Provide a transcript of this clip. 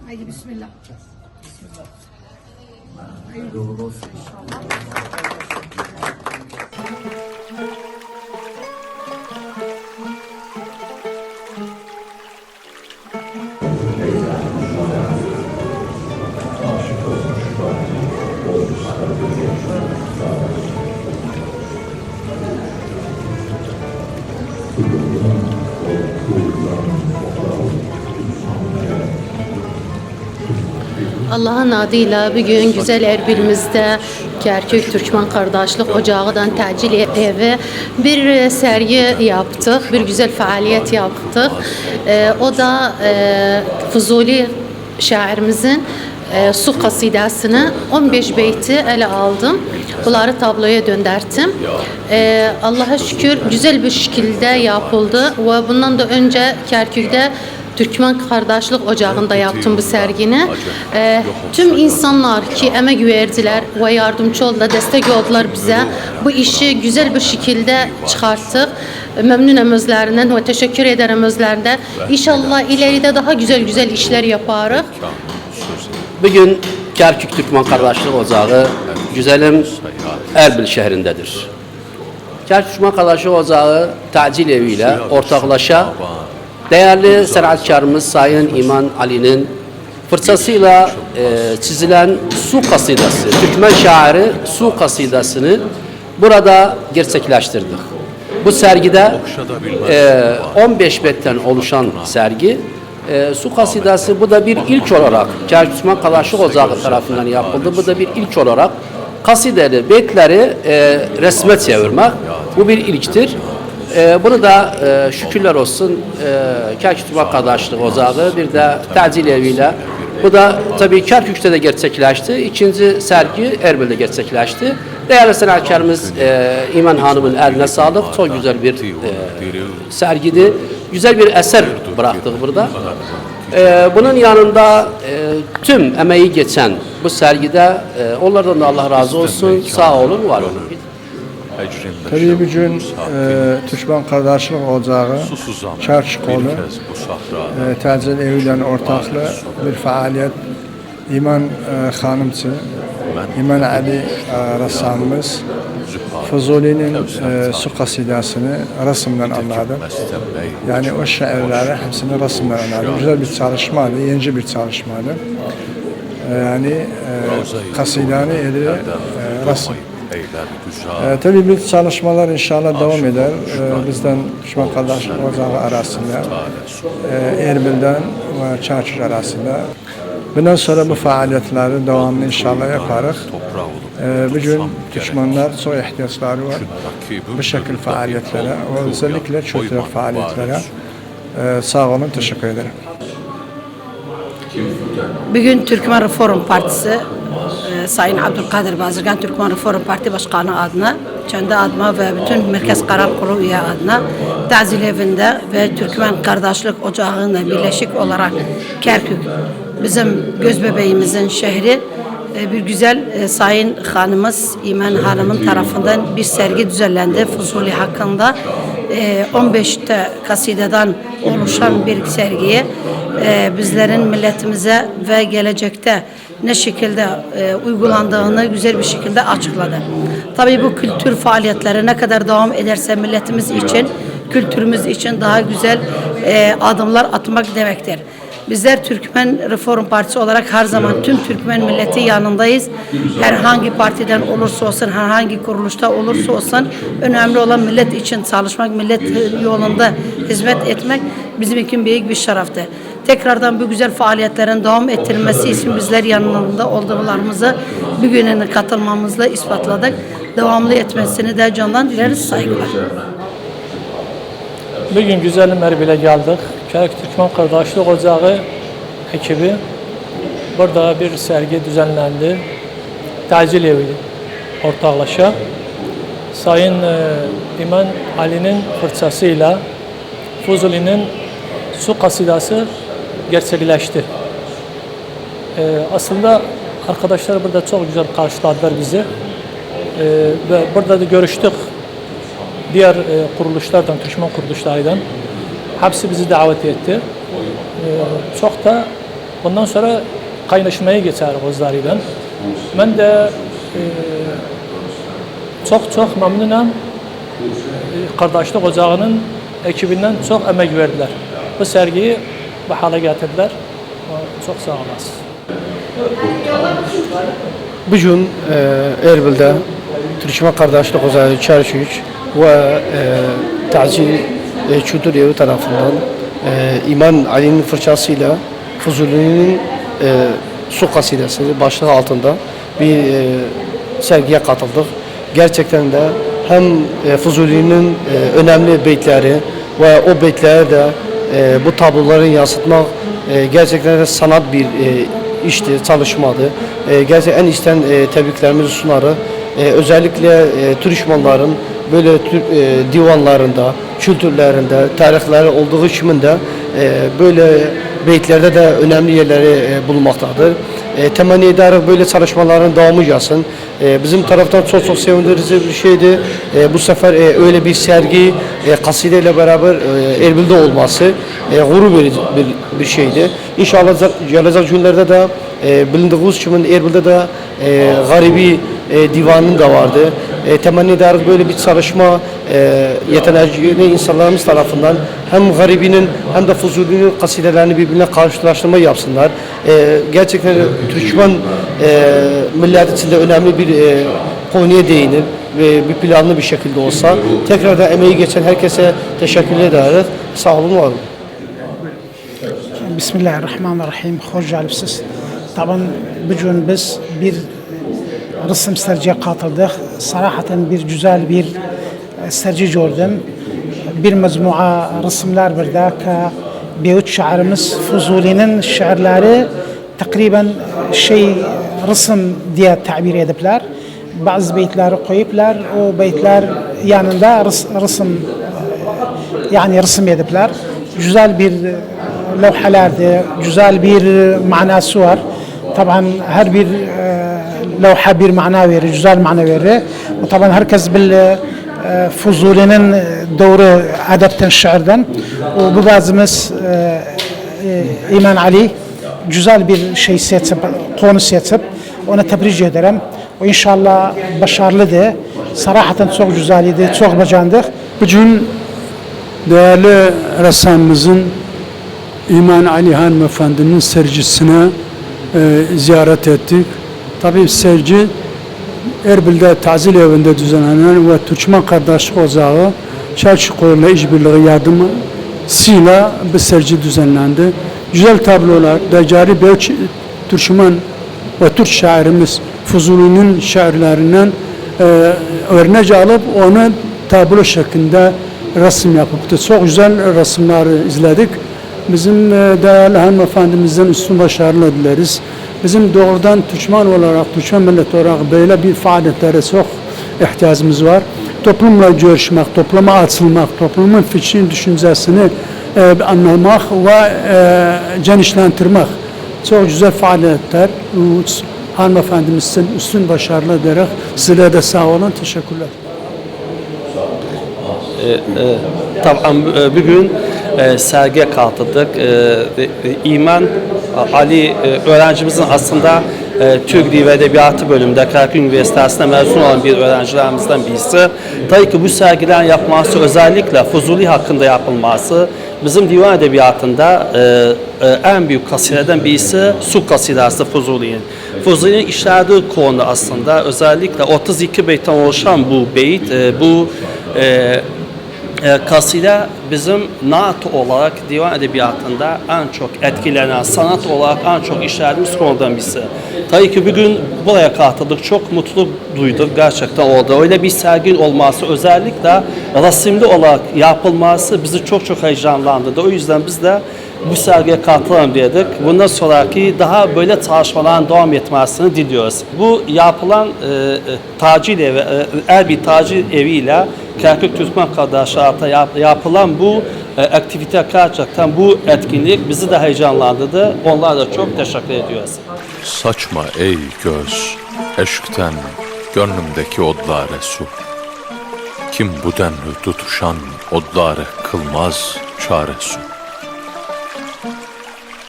Haydi bismillah. Hayırlı uğurlu olsun inşallah. Allah'ın adıyla bugün güzel Erbil'imizde Kerkük Türkmen Kardeşlik Ocağı'dan təcil evi bir sergi yaptık, bir güzel faaliyet yaptık. O da Fuzuli şairimizin Su kasidesini 15 beyti ele aldım. Bunları tabloya döndərdim. Allah'a şükür güzel bir şekilde yapıldı ve bundan da önce Kerkük'te Türkmen Kardeşlik Ocağı'nda yaptım bu sergini. Tüm insanlar ki emek verdiler ve yardımcı oldular, destek oldular bize. Bu işi güzel bir şekilde çıkarttık. Memnunum özlerinden ve teşekkür ederim özlerinde. İnşallah ileride daha güzel işler yaparız. Bugün Kerkük Türkmen Kardeşlik Ocağı güzelim Erbil şehrindedir. Kerkük Türkmen Kardeşlik Ocağı tacil eviyle ortaklaşa değerli sanatkarımız Sayın İman Ali'nin fırçasıyla çizilen Su kasidesi, Türkmen şairi Su kasidesini burada gerçekleştirdik. Bu sergide 15 betten oluşan sergi Su kasidesi, bu da bir ilk olarak Kerkük Türkmen Kardeşlik Ocağı tarafından yapıldı. Bu da bir ilk olarak kasideli beytleri resme çevirmek. Bu bir ilktir. Bunu da şükürler olsun Kerkük Türkmen Kardeşlik Ocağı bir de tacil eviyle. Bu da tabii Kerkük'te de gerçekleşti. İkinci sergi Erbil'de gerçekleşti. Değerli sanatkarımız İman Hanım'ın eline sağlık. Çok güzel bir sergidi. Güzel bir eser bıraktık burada. Bunun yanında tüm emeği geçen bu sergide onlardan da Allah razı olsun. Sağ olun, var olun. Tabii bugün Türkmen Kardeşlik Ocağı Kerkük'oğlu təcil eviyle ortaklı bir faaliyet. İman Hanımçı, İman Ali ressamımız Fuzuli'nin Su kasidesini resimden anladım. Yani o şairleri hepsini resimden anladım. Güzel bir çalışmaydı, yenice bir çalışmaydı. Yani kasideni eli resim. Tabii bu çalışmalar inşallah devam eder. Bizden Türkmen Kardeşlik Ocağı arasında, Erbil'den ve Kerkük arasında. Bundan sonra bu faaliyetleri devamlı inşallah yaparız. Bugün Türkmenler çok ihtiyaçları var. Bu şekil faaliyetlere ve özellikle kültürel faaliyetlere sağ olun, teşekkür ederim. Bugün Türkmen Reform Partisi Sayın Abdülkadir Bazırgan Türkmen Reform Parti Başkanı adına, kendi adıma ve bütün Merkez Karar Kurulu üye adına tacil evinde ve Türkmen Kardeşlik Ocağı'nda birleşik olarak Kerkük bizim göz bebeğimizin şehri bir güzel Sayın Hanımız İman Hanım'ın tarafından bir sergi düzenlendi Fuzuli hakkında. 15 kasideden oluşan bir sergiyi bizlerin milletimize ve gelecekte ne şekilde uygulandığını güzel bir şekilde açıkladı. Tabii bu kültür faaliyetleri ne kadar devam ederse milletimiz için, kültürümüz için daha güzel adımlar atmak demektir. Bizler Türkmen Reform Partisi olarak her zaman tüm Türkmen milleti yanındayız. Herhangi partiden olursa olsun, herhangi kuruluşta olursa olsun önemli olan millet için çalışmak, millet yolunda hizmet etmek bizim için büyük bir şereftır. Tekrardan bu güzel faaliyetlerin devam ettirilmesi için bizler yanında olduğumuzu bugünün katılmamızla ispatladık. Devamlı etmesini de candan dileriz, saygılar. Bugün güzelim Erbil'e geldik. Kerkük Türkmen Kardeşlik Ocağı ekibi burada bir sergi düzenlendi. Tacil evi ortaklaşa. Sayın İman Ali'nin fırçasıyla Fuzuli'nin Su kasidesi gerçekleşti. Aslında arkadaşlar burada çok güzel karşıladılar bizi. Ve burada da görüştük. Diğer kuruluşlardan, Türkmen kuruluşlardan hepsi bizi davet etti. Çok da Ondan sonra kaynaşmaya geçer özleriyle. Ben de çok memnunum. Kardeşlik Ocağı'nın ekibinden çok emek verdiler. Bu sergiyi bu hale getirdiler. Çok sağ olasın. Bugün Erbil'de Türkmen Kardeşlik Ocağı Çarşüç ve Tacil Kültür Evi tarafından İman Ali'nin fırçasıyla Fuzuli'nin su kasidesi başlığı altında bir sergiye katıldık. Gerçekten de hem Fuzuli'nin önemli beytleri ve o beytleri de bu tabloların yansıtmak gerçekten de sanat bir işti, çalışmadı. Gerçekten en içten tebriklerimizi sunarız. Özellikle Türkmenlerin böyle divanlarında, kültürlerinde, tarihleri olduğu için de böyle beytlerde de önemli yerleri bulunmaktadır. Temenni ederek böyle çalışmaların devamı gelsin. Bizim taraftan çok sevindirici bir şeydi. Bu sefer öyle bir sergi kasideyle beraber Erbil'de olması gurur verici bir şeydi. İnşallah gelecek günlerde de bilindiğiniz gibi Erbil'de de Garibi divanı da vardı. Temenni ederek böyle bir çalışma yetenekli insanlarımız tarafından hem Garibi'nin hem de Fuzuli'nin kasidelerini birbirine karşılaştırma yapsınlar. Gerçekten Türkmen millet içinde önemli bir konuya değinir ve bir planlı bir şekilde olsa. Tekrar da emeği geçen herkese teşekkür ederiz. Sağ olun, var olun. Bismillahirrahmanirrahim. Hoş geldiniz. Tabii bugün biz bir resim sergiye katıldık. Sarahaten bir güzel bir sergi gördüm. Bir mecmua resimler burada ki Beyut şairimiz Fuzuli'nin şiirleri takriben resim diye tabir edipler. Bazı beytleri koyuplar. O beytler yanında resim edipler. Güzel bir levhalardı. Güzel bir manası var. Tabii her bir levha bir mana verir, güzel mana verir. O tabii herkes Fuzuli'nin doğru adapten şiirden. Bu bazımız İman Ali güzel bir şey seçip, konu seçip ona tebrik ederim. O inşallah başarılıdır. Sarahaten çok güzeldi, çok beğendik. Bugün değerli ressamımızın İman Ali hanımefendinin sergisine ziyaret ettik. Tabii sergi Erbil'de Tazil Evi'nde düzenlenen ve Türkmen Kardeşlik Ocağı Çarşıkoyu'yla işbirliği yardımıyla bir sergi düzenlendi. Güzel tablolar, Decari Beyt Türkmen ve Türk şairimiz Fuzuli'nin şairlerinden örnek alıp onu tablo şeklinde resim yapıptı. Çok güzel resimleri izledik. Bizim değerli hanımefendimizden üstün başarılı dileriz. Bizim doğrudan Türkmen olarak, Türkmen milleti olarak böyle bir faaliyetlere çok ihtiyacımız var. Toplumla görüşmek, topluma açılmak, toplumun fikrini, düşüncesini anlamak ve genişlentirmek. Çok güzel faaliyetler. Hanımefendimizden üstün başarılı ederek sizlere de sağ olun. Teşekkürler. Tamam, bugün sergiye katıldık. İman Ali öğrencimizin aslında Türk Dili ve Edebiyatı bölümünde Karakök Üniversitesi'nde mezun olan bir öğrencilerimizden birisi. Tabii ki bu sergilerin yapılması, özellikle Fuzuli hakkında yapılması, bizim divan edebiyatında en büyük kasideden birisi Su kasidesi Fuzuli'nin. Fuzuli'nin işlediği konu aslında özellikle 32 beytten oluşan bu beyt, bu kaside bizim naat olarak divan edebiyatında en çok etkilenen, sanat olarak en çok işlediğimiz konudan birisi. Tabii ki bugün buraya katıldık, çok mutlu duyduk gerçekten orada. Öyle bir sergi olması, özellikle resimli olarak yapılması bizi çok heyecanlandırdı. O yüzden biz de bu sergiye katılalım dedik. Bundan sonraki daha böyle çalışmaların devam etmesini diliyoruz. Bu yapılan tacil evi, Erbil Tacil Evi ile Karakök Türkmen Kardeşliği'ne yapılan bu aktivite gerçekten bu etkinlik bizi de heyecanlandırdı. Onlara da çok teşekkür ediyoruz. Saçma ey göz, eşkten gönlümdeki odlara su. Kim bu denli tutuşan odları kılmaz çare su.